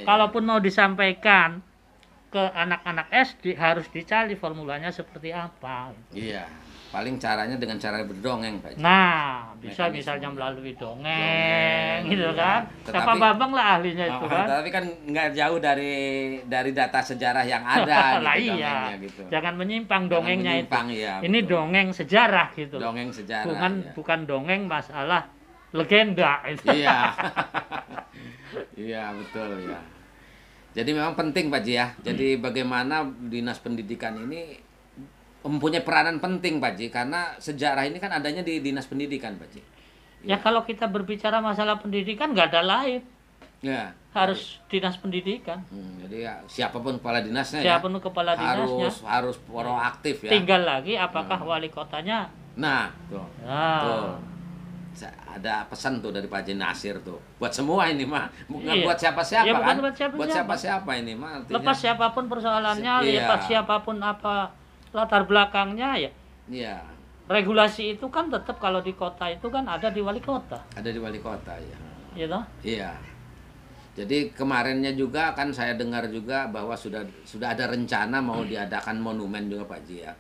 Kalaupun mau disampaikan ke anak-anak SD harus dicari formulanya seperti apa. Paling caranya dengan cara berdongeng Pak. Nah, bisa misalnya melalui dongeng gitu kan. Pak Bambang lah ahlinya itu kan. Tapi kan nggak jauh dari data sejarah yang ada gitu, gitu. Jangan menyimpang dongengnya itu. Ini dongeng sejarah gitu. Dongeng sejarah. Bukan dongeng masalah legenda itu. Iya, betul ya. Jadi memang penting Pak Ji ya. Jadi bagaimana Dinas Pendidikan ini mempunyai peranan penting Pak Ji, karena sejarah ini kan adanya di Dinas Pendidikan Pak Ji. Ya kalau kita berbicara masalah pendidikan nggak ada lain, Ya. harus dinas pendidikan. Jadi ya, siapapun kepala dinasnya Siapapun ya kepala dinasnya harus proaktif ya. tinggal lagi apakah wali kotanya. Nah, tuh. Nah, Tuh. Ada pesan tuh dari Pak Haji Nasir tuh. Buat semua ini mah, bukan Iya. buat siapa-siapa Ya, bukan kan. buat siapa-siapa. Buat siapa-siapa ini mah artinya. lepas siapapun persoalannya, Iya. lepas siapapun apa latar belakangnya ya. Iya, Regulasi itu kan tetap kalau di kota itu kan ada di wali kota, ada di wali kota ya. gitu. Iya. Jadi kemarinnya juga kan saya dengar juga bahwa sudah ada rencana mau diadakan monumen juga Pak Haji ya.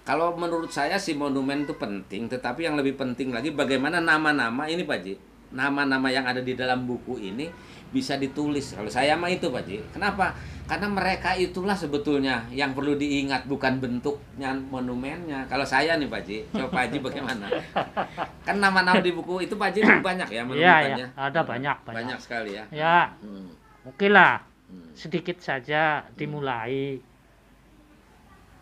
Kalau menurut saya sih monumen itu penting, tetapi yang lebih penting lagi bagaimana nama-nama ini Pak Haji. Nama-nama yang ada di dalam buku ini bisa ditulis. Kalau saya mah itu Pak Haji. Kenapa? Karena mereka itulah sebetulnya yang perlu diingat, bukan bentuknya monumennya. Kalau saya nih Pak Haji, coba Pak Haji bagaimana? Kan nama-nama di buku itu Pak Haji banyak ya Iya, menemukannya. ya, ada banyak. Banyak sekali ya. Ya, Hmm. oke lah. Hmm. Sedikit saja dimulai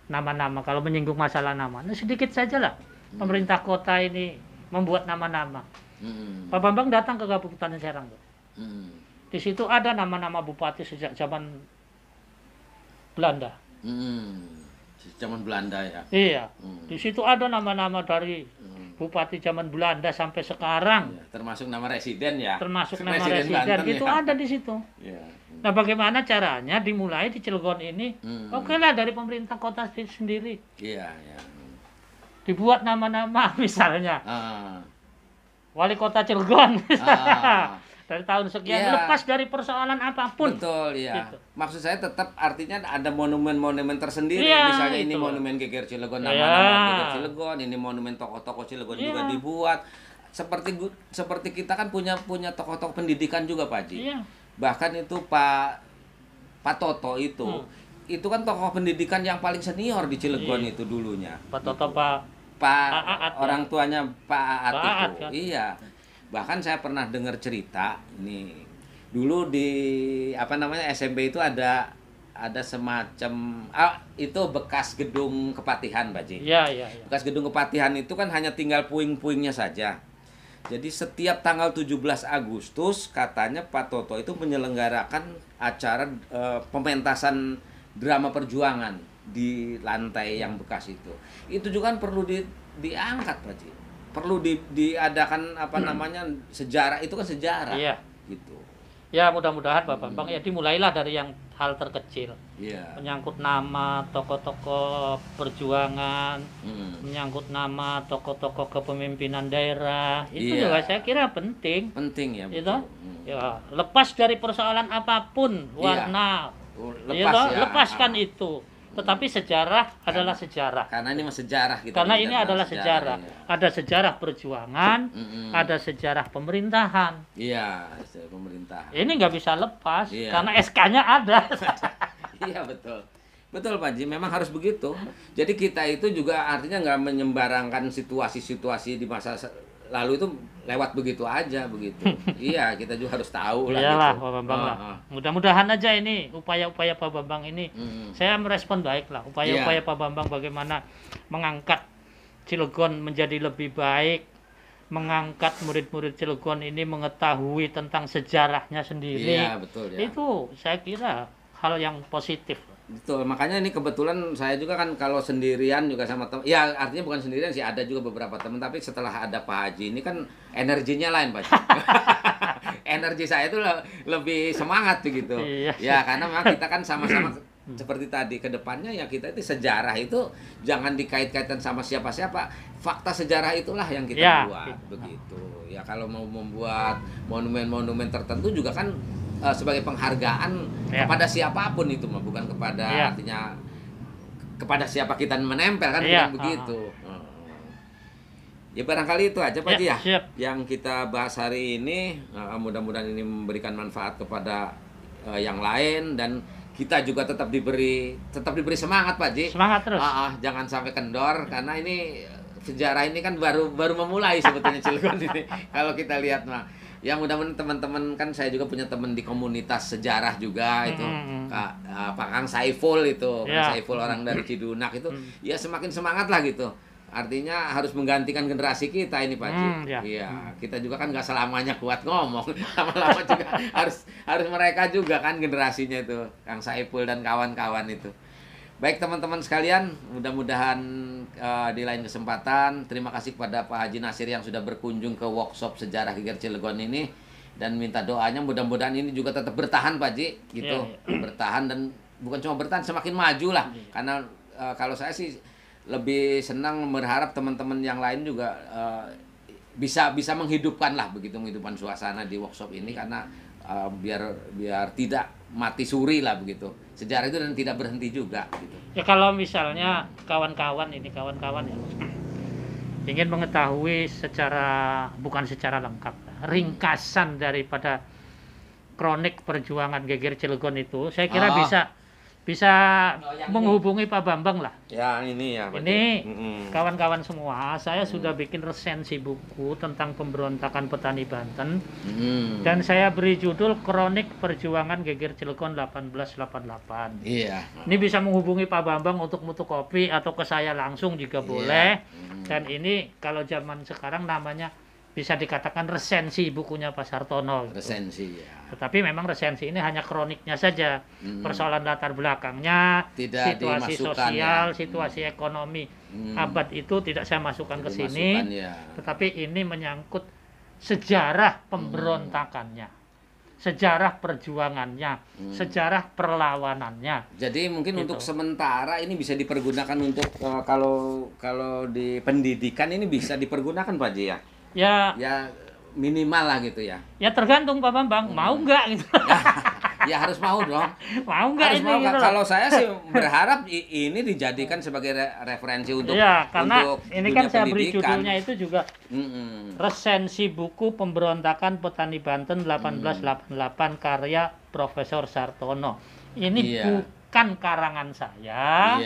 nama-nama. Kalau menyinggung masalah nama, nah sedikit saja lah. Pemerintah kota ini membuat nama-nama. Hmm. Pak Bambang datang ke Kabupaten Serang, tuh. Hmm. Di situ ada nama-nama bupati sejak zaman Belanda. Hmm. Zaman Belanda ya. Iya. Hmm. Di situ ada nama-nama dari Hmm. bupati zaman Belanda sampai sekarang. Ya, termasuk nama residen ya. Termasuk nama residen Banten itu ya. ada di situ. Ya. Nah, bagaimana caranya dimulai di Cilegon ini? Hmm. Oke lah, dari pemerintah kota sendiri Iya, ya. dibuat nama-nama, misalnya Ah. wali kota Cilegon Ah. dari tahun sekian, Iya. lepas dari persoalan apapun. Betul ya. Gitu. Maksud saya tetap artinya ada monumen-monumen tersendiri. Iya, Misalnya ini itu. monumen Geger Cilegon, Iya. nama-nama Geger Cilegon, ini monumen tokoh-tokoh Cilegon Iya. juga dibuat. Seperti kita kan punya tokoh-tokoh pendidikan juga Pak Haji. Iya. Bahkan itu Pak Toto itu kan tokoh pendidikan yang paling senior di Cilegon Iya. itu dulunya. Pak Toto, Pak Aat, ya? Orang tuanya Pak Aat Pak itu. Aat, kan? Iya. Bahkan saya pernah dengar cerita ini dulu di SMP itu ada semacam itu bekas gedung kepatihan Pak Ji. Iya, iya, iya. Bekas gedung kepatihan itu kan hanya tinggal puing-puingnya saja. Jadi setiap tanggal 17 Agustus katanya Pak Toto itu menyelenggarakan acara pementasan drama perjuangan di lantai yang bekas itu. Itu juga kan perlu diangkat Pak Ji. Perlu diadakan sejarah, itu kan sejarah. Iya. Gitu. Ya, mudah-mudahan Pak Bambang ya dimulailah dari yang hal terkecil. Iya. Menyangkut nama tokoh-tokoh perjuangan, menyangkut nama tokoh-tokoh kepemimpinan daerah, itu Iya. juga saya kira penting. Penting ya. Gitu. Betul. Ya, lepas dari persoalan apapun, warna, lepaskan itu. Tetapi sejarah adalah sejarah. Karena ini mah sejarah gitu. Karena ini adalah sejarah. Iya. Ada sejarah perjuangan, ada sejarah pemerintahan. Iya, sejarah pemerintahan. Ini nggak bisa lepas Iya. karena SK-nya ada. Iya betul. Betul Pak Ji, memang harus begitu. Jadi kita itu juga artinya nggak menyembarangkan situasi-situasi di masa lalu itu lewat begitu aja begitu. Iya, kita juga harus tahu lah. Iyalah gitu. Pak Bambang lah. Mudah-mudahan aja ini upaya-upaya Pak Bambang ini saya merespon baik lah. Upaya-upaya Pak Bambang bagaimana mengangkat Cilegon menjadi lebih baik, mengangkat murid-murid Cilegon ini mengetahui tentang sejarahnya sendiri. Iya, betul ya. Itu saya kira hal yang positif. Betul, makanya ini kebetulan saya juga kan kalau sendirian juga sama teman, ya artinya bukan sendirian sih, ada juga beberapa teman, tapi setelah ada Pak Haji ini kan energinya lain Pak Haji. Energi saya itu lebih semangat begitu. Iya. Ya karena memang kita kan sama-sama seperti tadi ke depannya ya kita itu sejarah itu jangan dikait-kaitkan sama siapa-siapa. Fakta sejarah itulah yang kita Ya, buat gitu. begitu. Ya kalau mau membuat monumen-monumen tertentu juga kan sebagai penghargaan Ya. kepada siapapun itu mah, bukan kepada Ya. artinya kepada siapa kita menempel kan, Ya, bukan begitu. Ya barangkali itu aja Pak Ji Ya, ya siap. yang kita bahas hari ini. Mudah-mudahan ini memberikan manfaat kepada yang lain dan kita juga tetap diberi semangat Pak Ji. Semangat terus. Jangan sampai kendor karena ini sejarah ini kan baru memulai sebetulnya Cilegon ini. Kalau kita lihat mah ya mudah-mudahan teman-teman, kan saya juga punya teman di komunitas sejarah juga itu Pak Kang Saiful itu. Ya. Kang Saiful orang dari Cidunak itu ya semakin semangat lah gitu. artinya harus menggantikan generasi kita ini Pak Haji. Ya. Iya, kita juga kan nggak selamanya kuat ngomong, lama-lama juga harus mereka juga kan generasinya itu, Kang Saipul dan kawan-kawan itu. Baik teman-teman sekalian, mudah-mudahan di lain kesempatan, terima kasih kepada Pak Haji Nasir yang sudah berkunjung ke workshop sejarah Geger Cilegon ini, dan minta doanya mudah-mudahan ini juga tetap bertahan Pak Haji, gitu, bertahan, dan bukan cuma bertahan, semakin maju lah, karena kalau saya sih lebih senang berharap teman-teman yang lain juga bisa menghidupkan lah begitu, menghidupkan suasana di workshop ini, karena biar tidak mati suri lah begitu sejarah itu, dan tidak berhenti juga gitu. Ya kalau misalnya kawan-kawan ya ingin mengetahui bukan secara lengkap, ringkasan daripada kronik perjuangan Geger Cilegon itu, saya kira bisa menghubungi Pak Bambang lah. Ya ini ya. Ini kawan-kawan semua, saya sudah bikin resensi buku tentang pemberontakan petani Banten, dan saya beri judul Kronik Perjuangan Geger Cilegon 1888. Iya. Ini bisa menghubungi Pak Bambang untuk mutu kopi atau ke saya langsung juga boleh. Dan ini kalau zaman sekarang namanya bisa dikatakan resensi bukunya Pak Sartono. Resensi ya. Tetapi memang resensi ini hanya kroniknya saja, persoalan latar belakangnya, tidak situasi sosial, situasi ekonomi abad itu tidak saya masukkan ke sini. Tetapi ini menyangkut sejarah pemberontakannya, sejarah perjuangannya, sejarah perlawanannya. Jadi mungkin gitu. Untuk sementara ini bisa dipergunakan untuk kalau di pendidikan ini bisa dipergunakan Pak Haji ya. Ya minimal lah gitu ya. Ya tergantung Pak Bambang, mau nggak gitu. Ya harus mau dong. Mau nggak ini? Gitu kalau saya sih berharap ini dijadikan sebagai referensi untuk karena untuk ini kan saya beri judulnya itu juga resensi buku pemberontakan petani Banten 1888 karya Profesor Sartono. Ini bukan karangan saya,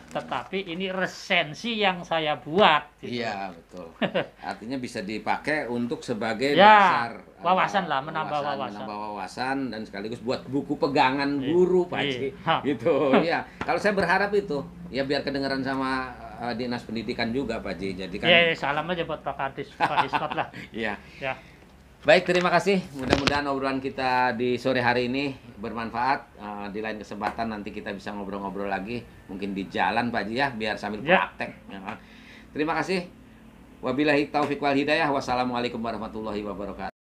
tetapi ini resensi yang saya buat. Gitu. Iya betul. Artinya bisa dipakai untuk sebagai dasar wawasan lah, menambah wawasan dan sekaligus buat buku pegangan guru Pak Haji. Gitu. Iya. Kalau saya berharap itu ya biar kedengaran sama Dinas Pendidikan juga Pak Haji. Jadi kan. Salam aja buat Pak Ismat lah. Iya. Ya. Baik, terima kasih. Mudah-mudahan obrolan kita di sore hari ini bermanfaat. Di lain kesempatan nanti kita bisa ngobrol-ngobrol lagi. Mungkin di jalan Pak Haji ya, biar sambil praktek. Terima kasih. Wabillahi taufiq wal hidayah. Wassalamualaikum warahmatullahi wabarakatuh.